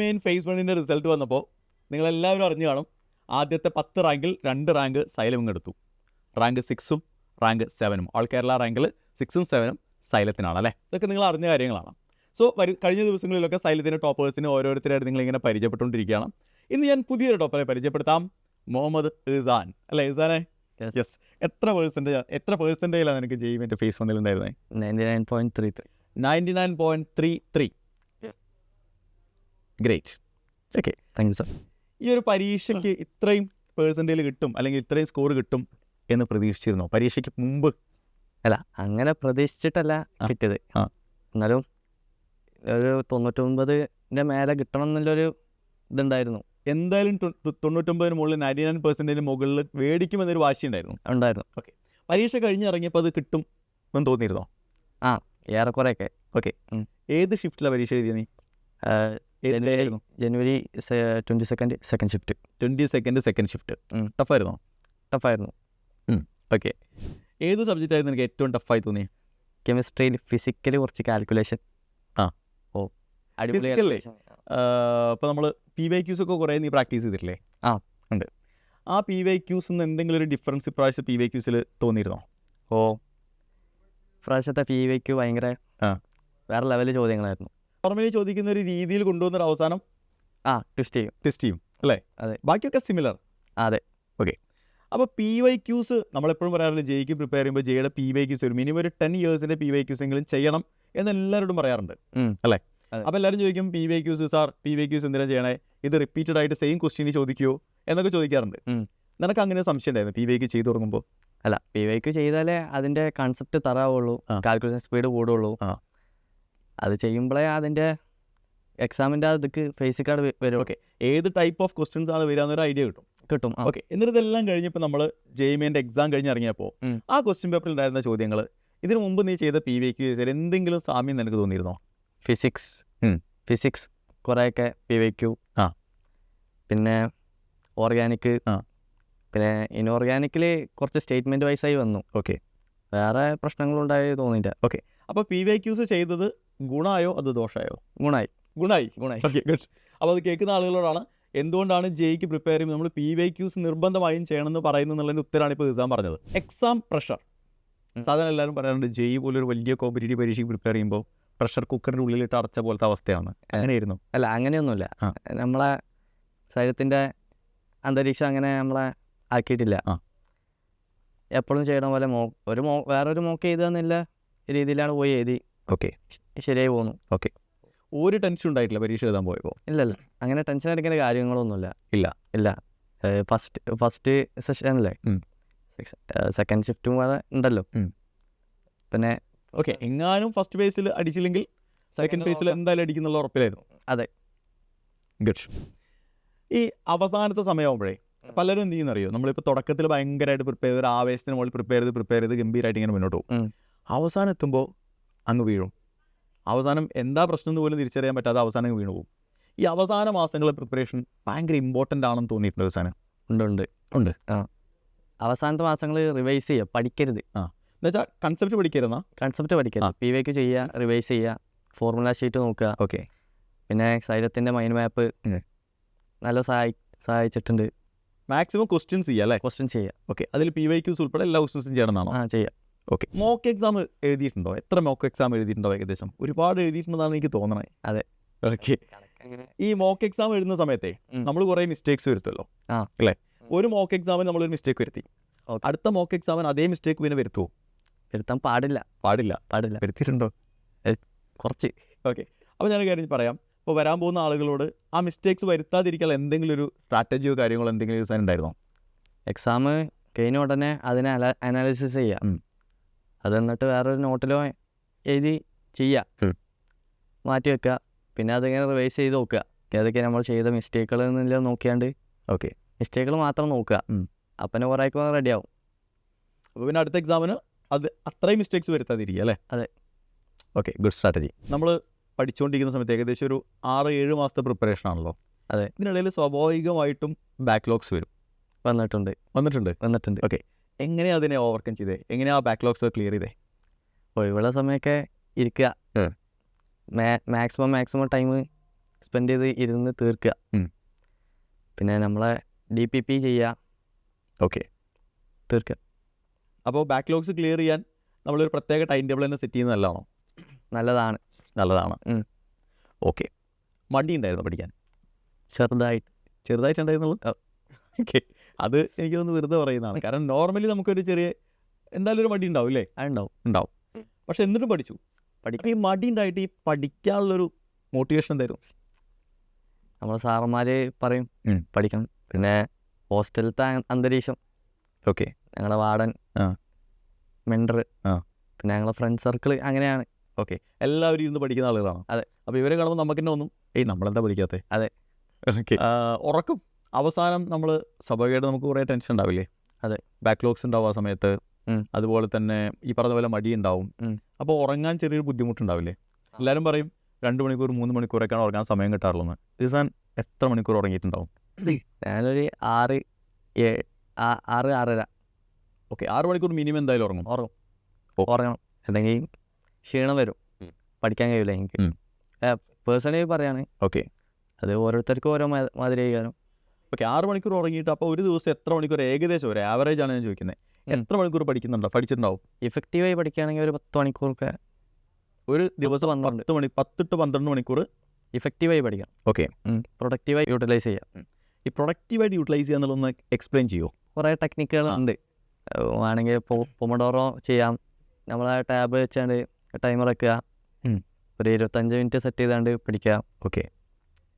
Main face 1 result വന്നപ്പോൾ നിങ്ങളെല്ലാവരും അറിഞ്ഞു കാണും. ആദ്യത്തെ 10 റാങ്കിൽ 2 റാങ്ക് സൈലം എടുത്തു. റാങ്ക് 6ഉം റാങ്ക് 7ഉം ഓൾ കേരള റാങ്കിൽ 6ഉം 7ഉം സൈലത്തിനാണ് അല്ലേ. ഇതൊക്കെ നിങ്ങൾ അറിഞ്ഞ കാര്യങ്ങളാണ്. സോ കഴിഞ്ഞ ദിവസങ്ങളിലൊക്കെ സൈലത്തിൻ്റെ ടോപ്പേഴ്സിന് ഓരോരുത്തരായിട്ട് നിങ്ങളിങ്ങനെ പരിചയപ്പെട്ടുകൊണ്ടിരിക്കുകയാണ്. ഇന്ന് ഞാൻ പുതിയൊരു ടോപ്പറെ പരിചയപ്പെടുത്താം. മുഹമ്മദ് ഇസാൻ അല്ലേ. ഇസാനെ, യെസ്, എത്ര പേഴ്സൻറ്റേജിലാണ് എനിക്ക് ജെയ്മെൻ്റെ ഫേസ് 1 ഉണ്ടായിരുന്നത്? 99.33. 99.33. Great. Okay, thank you sir. ഈ ഒരു പരീക്ഷയ്ക്ക് ഇത്രയും പേഴ്സൻറ്റേജ് കിട്ടും അല്ലെങ്കിൽ ഇത്രയും സ്കോർ കിട്ടും എന്ന് പ്രതീക്ഷിച്ചിരുന്നോ പരീക്ഷയ്ക്ക് മുമ്പ്? അല്ല, അങ്ങനെ പ്രതീക്ഷിച്ചിട്ടല്ല കിട്ടിയത്. എന്നാലും ഒരു 99 മേലെ കിട്ടണം എന്നുള്ളൊരു ഇതുണ്ടായിരുന്നു. എന്തായാലും 99 മുകളിൽ 99% മുകളിൽ മേടിക്കുമെന്നൊരു വാശി ഉണ്ടായിരുന്നു. ഓക്കെ, പരീക്ഷ കഴിഞ്ഞിറങ്ങിയപ്പോൾ അത് കിട്ടും എന്ന് തോന്നിയിരുന്നോ? ഏറെക്കുറെയൊക്കെ. ഓക്കെ, ഏത് ഷിഫ്റ്റിലാണ് പരീക്ഷ എഴുതിയ നീ? ജനുവരി 22 സെക്കൻഡ് ഷിഫ്റ്റ്. 22 second shift. ടഫായിരുന്നോ? ടഫായിരുന്നു. ഓക്കെ, ഏത് സബ്ജക്റ്റ് ആയിരുന്നു എനിക്ക് ഏറ്റവും ടഫായി തോന്നി? കെമിസ്ട്രിയിൽ ഫിസിക്കലി കുറച്ച് കാൽക്കുലേഷൻ. അടിപൊളി. അപ്പോൾ നമ്മൾ PYQs ഒക്കെ കുറേ നീ പ്രാക്ടീസ് ചെയ്തിട്ടില്ലേ? ഉണ്ട്. ആ PYQs എന്തെങ്കിലും ഒരു ഡിഫറൻസ് ഇപ്രാവശ്യം PYQസിൽ തോന്നിയിരുന്നോ? പ്രാവശ്യത്തെ PYQ ഭയങ്കര വേറെ ലെവലിൽ ചോദ്യങ്ങളായിരുന്നു. നോർമലി ചോദിക്കുന്ന ഒരു രീതിയിൽ കൊണ്ടുവന്നൊരു അവസാനം ട്വിസ്റ്റ് ചെയ്യും അല്ലേ? അതെ. ബാക്കിയൊക്കെ സിമിലർ. അതെ. ഓക്കെ, അപ്പോൾ PYQs നമ്മളെപ്പോഴും പറയാറില്ല, ജെയ്ക്ക് പ്രിപ്പയർ ചെയ്യുമ്പോൾ ജെയുടെ PYQs ഒരു മിനിമം ഒരു 10 ഇയേഴ്സിൻ്റെ PYQs എങ്കിലും ചെയ്യണം എന്ന് എല്ലാവരോടും പറയാറുണ്ട് അല്ലേ? അപ്പോൾ എല്ലാവരും ചോദിക്കും PYQs സാർ, PYQs എന്തിനാണ് ചെയ്യണേ? ഇത് റിപ്പീറ്റഡ് ആയിട്ട് സെയിം ക്വസ്റ്റ്യൻ ചോദിക്കുമോ എന്നൊക്കെ ചോദിക്കാറുണ്ട്. നിനക്ക് അങ്ങനെ സംശയം ഉണ്ടായിരുന്നു PYQ ചെയ്തു തുടങ്ങുമ്പോൾ? അല്ല, PYQ ചെയ്താലേ അതിൻ്റെ കൺസെപ്റ്റ് തറാവുള്ളൂ, കാൽക്കുലേഷൻ സ്പീഡ് കൂടുള്ളൂ. അത് ചെയ്യുമ്പോഴേ അതിൻ്റെ എക്സാമിൻ്റെ അതൊക്കെ ഫേസ് കാർഡ് വരും. ഓക്കെ, ഏത് ടൈപ്പ് ഓഫ് ക്വസ്റ്റ്യൻസ് ആണ് വരിക എന്നൊരു ഐഡിയ കിട്ടും. ഓക്കെ, എന്നിട്ട് ഇതെല്ലാം കഴിഞ്ഞപ്പോൾ നമ്മൾ ജെയ്മെൻ്റെ എക്സാം കഴിഞ്ഞിറങ്ങിയപ്പോൾ ആ ക്വസ്റ്റ്യൻ പേപ്പറിൽ ഉണ്ടായിരുന്ന ചോദ്യങ്ങൾ ഇതിനു മുമ്പ് നീ ചെയ്ത PYQ എന്തെങ്കിലും സാമ്യം നിനക്ക് തോന്നിയിരുന്നോ? ഫിസിക്സ് കുറേയൊക്കെ PYQ. പിന്നെ ഓർഗാനിക്, പിന്നെ ഇനോർഗാനിക്കിൽ കുറച്ച് സ്റ്റേറ്റ്മെൻറ്റ് വൈസായി വന്നു. ഓക്കെ, വേറെ പ്രശ്നങ്ങളുണ്ടായി തോന്നിയില്ല. ഓക്കെ, അപ്പോൾ PYQs ചെയ്തത് ഗുണമായോ അത് ദോഷമായോ? ഗുണായി. Okay, good. അപ്പോൾ അത് കേൾക്കുന്ന ആളുകളോടാണ് എന്തുകൊണ്ടാണ് ജെയ്ക്ക് പ്രിപ്പയർ ചെയ്യുമ്പോൾ നമ്മൾ PYQs നിർബന്ധമായും ചെയ്യണമെന്ന് പറയുന്നത് എന്നുള്ളതിൻ്റെ ഉത്തരമാണ് ഇപ്പോൾ എക്സാം പറഞ്ഞത്. എക്സാം പ്രഷർ സാധാരണ എല്ലാവരും പറയാറുണ്ട്, ജെയ് പോലൊരു വലിയ കോമ്പറ്റീറ്റീവ് പരീക്ഷയ്ക്ക് പ്രിപ്പയർ ചെയ്യുമ്പോൾ പ്രഷർ കുക്കറിൻ്റെ ഉള്ളിലിട്ട് അടച്ച പോലത്തെ അവസ്ഥയാണ്. അങ്ങനെയായിരുന്നു? അല്ല, അങ്ങനെയൊന്നുമില്ല. നമ്മളെ ശരീരത്തിൻ്റെ അന്തരീക്ഷം അങ്ങനെ നമ്മളെ ആക്കിയിട്ടില്ല. എപ്പോഴും ചെയ്യണ പോലെ വേറൊരു മോക്ക് എഴുതുന്നില്ല രീതിയിലാണ് പോയി എഴുതി. ഓക്കെ, ശരിയായി പോകുന്നു. ഓക്കെ, ഒരു ടെൻഷൻ ഉണ്ടായിട്ടില്ല പരീക്ഷ എഴുതാൻ പോയപ്പോൾ? ഇല്ല, അങ്ങനെ ടെൻഷൻ അടിക്കേണ്ട കാര്യങ്ങളൊന്നുമില്ല. ഇല്ല. ഫസ്റ്റ് സെഷനല്ലേ, സെക്കൻഡ് ഷിഫ്റ്റും വേറെ ഉണ്ടല്ലോ. പിന്നെ ഓക്കെ, എങ്ങാനും ഫസ്റ്റ് ഫേസിൽ അടിച്ചില്ലെങ്കിൽ സെക്കൻഡ് ഫേസിൽ എന്തായാലും അടിക്കുന്നുള്ള ഉറപ്പിലായിരുന്നു? അതെ. ഗുഡ്. ഈ അവസാനത്തെ സമയമാകുമ്പോഴേ പലരും എന്ത് ചെയ്യുന്നറിയോ, നമ്മളിപ്പോൾ തുടക്കത്തിൽ ഭയങ്കരമായിട്ട് പ്രിപ്പയർ ചെയ്ത് ആവേശത്തിന് മുകളിൽ പ്രിപ്പയർ ചെയ്ത് ഗംഭീരമായിട്ട് ഇങ്ങനെ മുന്നോട്ട് പോകും. അവസാനം എത്തുമ്പോൾ അങ്ങ് വീഴും. അവസാനം എന്താ പ്രശ്നം എന്ന് പോലും തിരിച്ചറിയാൻ പറ്റാതെ അവസാനം വീണു പോകും. ഈ അവസാന മാസങ്ങളിലെ പ്രിപ്പറേഷൻ ഭയങ്കര ഇമ്പോർട്ടൻ്റ് ആണെന്ന് തോന്നിയിട്ടുണ്ട് അവസാനം? ഉണ്ട്. അവസാനത്തെ മാസങ്ങൾ റിവൈസ് ചെയ്യുക, പഠിക്കരുത്. എന്നുവെച്ചാൽ കൺസെപ്റ്റ് പഠിക്കരുത്. PYQ ചെയ്യുക, റിവൈസ് ചെയ്യുക, ഫോർമുല ഷീറ്റ് നോക്കുക. ഓക്കെ, പിന്നെ സൈലത്തിൻ്റെ മൈൻഡ് മാപ്പ് നല്ല സഹായിച്ചിട്ടുണ്ട്. മാക്സിമം ക്വസ്റ്റ്യൻസ് ചെയ്യുക അല്ലേ? ക്വസ്റ്റ്യൻസ് ചെയ്യുക. ഓക്കെ, അതിൽ PYQs ഉൾപ്പെടെ എല്ലാ ക്വസ്റ്റ്യൻസും ചെയ്യണമെന്നാണോ? ചെയ്യാം. ഓക്കെ, മോക്ക് എക്സാം എഴുതിയിട്ടുണ്ടോ? എത്ര മോക്ക് എക്സാം എഴുതിയിട്ടുണ്ടോ? ഏകദേശം ഒരുപാട് എഴുതിയിട്ടുണ്ടെന്നാണ് എനിക്ക് തോന്നണേ. അതെ. ഓക്കെ, ഈ മോക്ക് എക്സാം എഴുതുന്ന സമയത്തെ നമ്മൾ കുറേ മിസ്റ്റേക്സ് വരുത്തുമല്ലോ അല്ലേ? ഒരു മോക്ക് എക്സാമിന് നമ്മളൊരു മിസ്റ്റേക്ക് വരുത്തി, അടുത്ത മോക്ക് എക്സാമിന് അതേ മിസ്റ്റേക്ക് പിന്നെ വരുത്തുമോ? വരുത്താൻ പാടില്ല. വരുത്തിയിട്ടുണ്ടോ? കുറച്ച്. ഓക്കെ, അപ്പോൾ ഞാൻ കാര്യം പറയാം. ഇപ്പോൾ വരാൻ പോകുന്ന ആളുകളോട് ആ മിസ്റ്റേക്സ് വരുത്താതിരിക്കാൻ എന്തെങ്കിലും ഒരു സ്ട്രാറ്റജിയോ കാര്യങ്ങളോ എന്തെങ്കിലും യൂസ് ഉണ്ടായിരുന്നോ? എക്സാം കഴിഞ്ഞ ഉടനെ അതിനെ അനാലിസിസ് ചെയ്യുക, അത് എന്നിട്ട് വേറൊരു നോട്ടിലോ എഴുതി ചെയ്യുക, മാറ്റി വെക്കുക. പിന്നെ അതിങ്ങനെ റിവൈസ് ചെയ്ത് നോക്കുക, ഏതൊക്കെ നമ്മൾ ചെയ്ത മിസ്റ്റേക്കുകൾ എന്നെല്ലാം നോക്കിയാണ്ട്. ഓക്കെ, മിസ്റ്റേക്കുകൾ മാത്രം നോക്കുക, അപ്പം കുറേയൊക്കെ റെഡിയാവും. അപ്പോൾ പിന്നെ അടുത്ത എക്സാമിന് അത് അത്രയും മിസ്റ്റേക്സ് വരുത്താതിരിക്കുക അല്ലേ? അതെ. Okay, good strategy. നമ്മൾ പഠിച്ചുകൊണ്ടിരിക്കുന്ന സമയത്ത് ഏകദേശം ഒരു 6-7 മാസത്തെ പ്രിപ്പറേഷൻ ആണല്ലോ. അതെ. ഇതിനിടയിൽ സ്വാഭാവികമായിട്ടും ബാക്ക്ലോഗ്സ് വന്നിട്ടുണ്ട്. ഓക്കെ, എങ്ങനെയാണ് അതിനെ ഓവർകം ചെയ്തേ? എങ്ങനെയാണ് ആ ബാക്ക്ലോഗ്സ് ക്ലിയർ ചെയ്തേ? ഒഴിവുള്ള സമയമൊക്കെ ഇരിക്കുക, മാക്സിമം ടൈം സ്പെൻഡ് ചെയ്ത് ഇരുന്ന് തീർക്കുക. ഉം. പിന്നെ നമ്മളെ DPP ചെയ്യുക, ഓക്കെ. തീർക്കുക. അപ്പോൾ ബാക്ക്ലോഗ്സ് ക്ലിയർ ചെയ്യാൻ നമ്മളൊരു പ്രത്യേക ടൈം ടേബിൾ തന്നെ സെറ്റ് ചെയ്യുന്നത് നല്ലതാണോ? നല്ലതാണ്. നല്ലതാണ്. ഉം. ഓക്കെ. മടി ഉണ്ടായിരുന്നു പഠിക്കാൻ? ചെറുതായിട്ടുണ്ടായിരുന്നുള്ളൂ. ഓക്കെ. അത് എനിക്ക് തോന്നുന്നു വെറുതെ പറയുന്നതാണ്. കാരണം നോർമലി നമുക്കൊരു ചെറിയ എന്തായാലും ഒരു മടി ഉണ്ടാവും അല്ലേ? അതുണ്ടാവും. ഉണ്ടാവും. പക്ഷെ എന്നിട്ടും പഠിച്ചു. അപ്പോൾ ഈ മടി ഉണ്ടായിട്ട് ഈ പഠിക്കാനുള്ളൊരു മോട്ടിവേഷൻ എന്തായിരുന്നു? നമ്മളെ സാറന്മാർ പറയും ഉം. പഠിക്കണം. പിന്നെ ഹോസ്റ്റലിലത്തെ അന്തരീക്ഷം, ഓക്കെ. ഞങ്ങളുടെ വാർഡൻ, ആ. മെൻറ്റർ, ആ. പിന്നെ ഞങ്ങളെ ഫ്രണ്ട് സർക്കിൾ, അങ്ങനെയാണ്. ഓക്കെ. എല്ലാവരും ഇരുന്ന് പഠിക്കുന്ന ആളുകളാണ്. അതെ. അപ്പോൾ ഇവരെ കാണുമ്പോൾ നമുക്ക് തന്നെ ഒന്നും നമ്മളെന്താ പഠിക്കാത്തത്? അതെ. ഓക്കെ. ഉറക്കം അവസാനം നമ്മൾ സ്വാഭാവികമായിട്ട് നമുക്ക് കുറേ ടെൻഷൻ ഉണ്ടാവില്ലേ? അതെ. ബാക്ക്ലോഗ്സ് ഉണ്ടാവും ആ സമയത്ത്. ഉം. അതുപോലെ തന്നെ ഈ പറഞ്ഞ പോലെ മടി ഉണ്ടാവും. ഉം. അപ്പോൾ ഉറങ്ങാൻ ചെറിയൊരു ബുദ്ധിമുട്ടുണ്ടാവില്ലേ? എല്ലാവരും പറയും 2 മണിക്കൂർ 3 മണിക്കൂറൊക്കെയാണ് ഉറങ്ങാൻ സമയം കിട്ടാറുള്ളത്. ഇസാൻ എത്ര മണിക്കൂർ ഉറങ്ങിയിട്ടുണ്ടാവും? ഞാനൊരു 6-6:30 ഓക്കെ. 6 മണിക്കൂർ മിനിമം എന്തായാലും ഉറങ്ങും. ഉറങ്ങണം. അല്ലെങ്കിൽ ക്ഷീണം വരും, ഉം. പഠിക്കാൻ കഴിയില്ല എനിക്ക്. ഉം. പേഴ്സണലി പറയാണ്. ഓക്കെ. അത് ഓരോരുത്തർക്കും ഓരോ മാതിരി ചെയ്യാനും. ഓക്കെ. 6 മണിക്കൂർ ഉറങ്ങിയിട്ട് അപ്പോൾ ഒരു ദിവസം എത്ര മണിക്കൂർ ഏകദേശം ഒരു ആവറേജ് ആണ് ഞാൻ ചോദിക്കുന്നത്. എത്ര മണിക്കൂർ പഠിച്ചിട്ടുണ്ടാവും? ഇഫക്റ്റീവായി പഠിക്കുകയാണെങ്കിൽ ഒരു 10 മണിക്കൂറൊക്കെ ഒരു ദിവസം 12. 10 to 12 മണിക്കൂർ ഇഫക്റ്റീവായി പഠിക്കണം. ഓക്കെ. പ്രൊഡക്റ്റീവായി യൂട്ടിലൈസ് ചെയ്യാം. ഈ പ്രൊഡക്റ്റീവായിട്ട് യൂട്ടിലൈസ് ചെയ്യാന്നുള്ളതൊന്ന് എക്സ്പ്ലെയിൻ ചെയ്യുമോ? കുറേ ടെക്നിക്കുകളുണ്ട്. വേണമെങ്കിൽ പൊമഡോറോ ചെയ്യാം. നമ്മളെ ടാബ് വെച്ചാണ്ട് ടൈമർ വെക്കുക, ഒരു 25 മിനിറ്റ് സെറ്റ് ചെയ്താണ്ട് പഠിക്കുക. ഓക്കെ.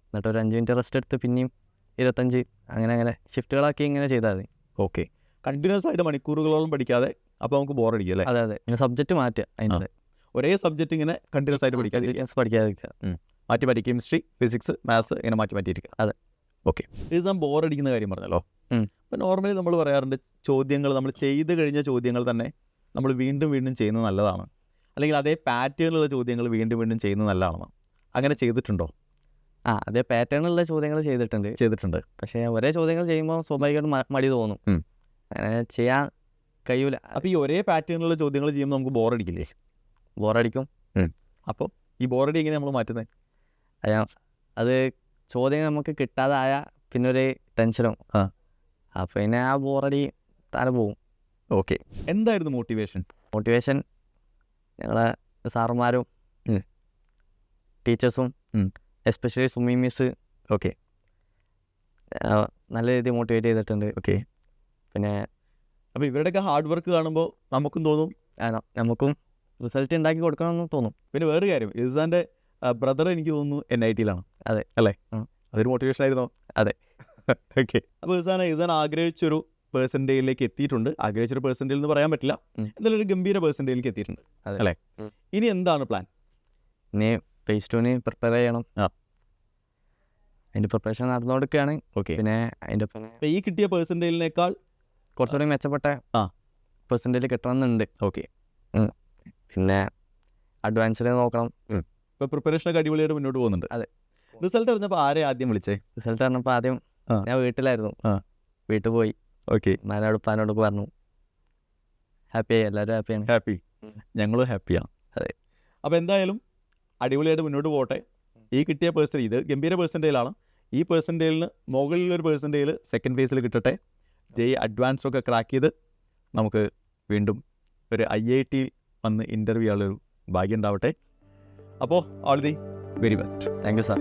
എന്നിട്ട് ഒരു 5 മിനിറ്റ് റെസ്റ്റ് എടുത്ത് പിന്നെയും 25, അങ്ങനെ ഷിഫ്റ്റുകളാക്കി ഇങ്ങനെ ചെയ്താൽ മതി. ഓക്കെ. കണ്ടിന്യൂസ് ആയിട്ട് മണിക്കൂറുകളോളം പഠിക്കാതെ അപ്പോൾ നമുക്ക് ബോറടിക്കും അല്ലേ? അതെ. ഇങ്ങനെ സബ്ജക്റ്റ് മാറ്റുക. അതിൻ്റെ ഒരേ സബ്ജക്റ്റ് ഇങ്ങനെ കണ്ടിന്യൂസ് ആയിട്ട് പഠിക്കാതിരിക്കുക. മാറ്റി കെമിസ്ട്രി, ഫിസിക്സ്, മാത്സ് ഇങ്ങനെ മാറ്റിയിരിക്കുക. അതെ. ഓക്കെ. ഇത് ബോറടിക്കുന്ന കാര്യം പറഞ്ഞല്ലോ. അപ്പോൾ നോർമലി നമ്മൾ പറയാറുണ്ട് ചോദ്യങ്ങൾ നമ്മൾ ചെയ്ത് കഴിഞ്ഞ ചോദ്യങ്ങൾ തന്നെ നമ്മൾ വീണ്ടും ചെയ്യുന്നത് നല്ലതാണ്, അല്ലെങ്കിൽ അതേ പാറ്റേണിലുള്ള ചോദ്യങ്ങൾ വീണ്ടും ചെയ്യുന്നത് നല്ലതാണ്. അങ്ങനെ ചെയ്തിട്ടുണ്ടോ? അതേ പാറ്റേണിലുള്ള ചോദ്യങ്ങൾ ചെയ്തിട്ടുണ്ട്. പക്ഷേ ഒരേ ചോദ്യങ്ങൾ ചെയ്യുമ്പോൾ സ്വാഭാവികമായിട്ട് മടി തോന്നും. അങ്ങനെ ചെയ്യാൻ കഴിയൂല. അപ്പോൾ ഈ ഒരേ പാറ്റേണിലുള്ള ചോദ്യങ്ങൾ ചെയ്യുമ്പോൾ നമുക്ക് ബോറടിക്കില്ലേ? ബോറടിക്കും. അപ്പോൾ ഈ ബോറടി എങ്ങനെ നമ്മൾ മാറ്റുന്നത്? അത് ചോദ്യം നമുക്ക് കിട്ടാതായ പിന്നെ ഒരു ടെൻഷനും. അപ്പോൾ പിന്നെ ആ ബോറടി താഴെ പോവും. ഓക്കെ. എന്തായിരുന്നു മോട്ടിവേഷൻ? ഞങ്ങളെ സാറുമാരും ടീച്ചേഴ്സും, എസ്പെഷ്യലി സുമി മിസ്, ഓക്കെ, നല്ല രീതിയിൽ മോട്ടിവേറ്റ് ചെയ്തിട്ടുണ്ട്. ഓക്കെ. പിന്നെ അപ്പോൾ ഇവരുടെയൊക്കെ ഹാർഡ് വർക്ക് കാണുമ്പോൾ നമുക്കും തോന്നും നമുക്കും റിസൾട്ട് ഉണ്ടാക്കി കൊടുക്കണമെന്ന് തോന്നും. പിന്നെ വേറൊരു കാര്യം, ഇസാൻ്റെ ബ്രദർ എനിക്ക് തോന്നുന്നു NIT-യിലാണ്. അതെ. അല്ലേ? അതൊരു മോട്ടിവേഷൻ ആയിരുന്നോ? അതെ. ഓക്കെ. അപ്പോൾ ഇസാൻ ആഗ്രഹിച്ചൊരു പെർസെൻറ്റേജിലേക്ക് എത്തിയിട്ടുണ്ട്. ആഗ്രഹിച്ചൊരു പെർസെൻറ്റേജ് എന്ന് പറയാൻ പറ്റില്ല, എന്തായാലും ഒരു ഗംഭീര പെർസെൻറ്റേജിലേക്ക് എത്തിയിട്ടുണ്ട് അല്ലേ? ഇനി എന്താണ് പ്ലാൻ? ഇനി phase 2 പ്രിപ്പയർ ചെയ്യണം. അതിൻ്റെ പ്രിപ്പറേഷൻ നടന്നുകൊടുക്കുകയാണ്. ഓക്കെ. പിന്നെ അതിൻ്റെ അപ്പോൾ ഈ കിട്ടിയ പെർസെൻറ്റേജിനേക്കാൾ കുറച്ചുകൂടി മെച്ചപ്പെട്ട പെർസെൻറ്റേജ് കിട്ടണമെന്നുണ്ട്. ഓക്കെ. പിന്നെ അഡ്വാൻസിൽ നോക്കണം. ഇപ്പോൾ പ്രിപ്പറേഷനൊക്കെ അടിപൊളിയായിട്ട് മുന്നോട്ട് പോകുന്നുണ്ട്. അതെ. റിസൾട്ട് അറിഞ്ഞപ്പോൾ ആരെ ആദ്യം വിളിച്ചേ? റിസൾട്ട് അറിഞ്ഞപ്പോൾ ആദ്യം ഞാൻ വീട്ടിലായിരുന്നു. വീട്ടിൽ പോയി. ഓക്കെ. ഉപ്പാനോട് പറഞ്ഞു. ഹാപ്പിയായി, എല്ലാവരും ഹാപ്പിയാണ്. ഹാപ്പി, ഞങ്ങളും ഹാപ്പിയാണ്. അതെ. അപ്പോൾ എന്തായാലും അടിപൊളിയായിട്ട് മുന്നോട്ട് പോകട്ടെ. ഈ കിട്ടിയ പെർസെൻറ്റേജ് ഇത് ഗംഭീര പെർസെൻറ്റേജിലാണ്. ഈ പെർസെൻറ്റേജിന് മുകളിലൊരു പെർസെൻറ്റേജ് സെക്കൻഡ് ഫേസിൽ കിട്ടട്ടെ. അഡ്വാൻസൊക്കെ ക്രാക്ക് ചെയ്ത് നമുക്ക് വീണ്ടും ഒരു IIT വന്ന് ഇൻ്റർവ്യൂ ചെയ്യാനുള്ളൊരു ഭാഗ്യം ഉണ്ടാവട്ടെ. അപ്പോൾ all the very best. Thank you sir.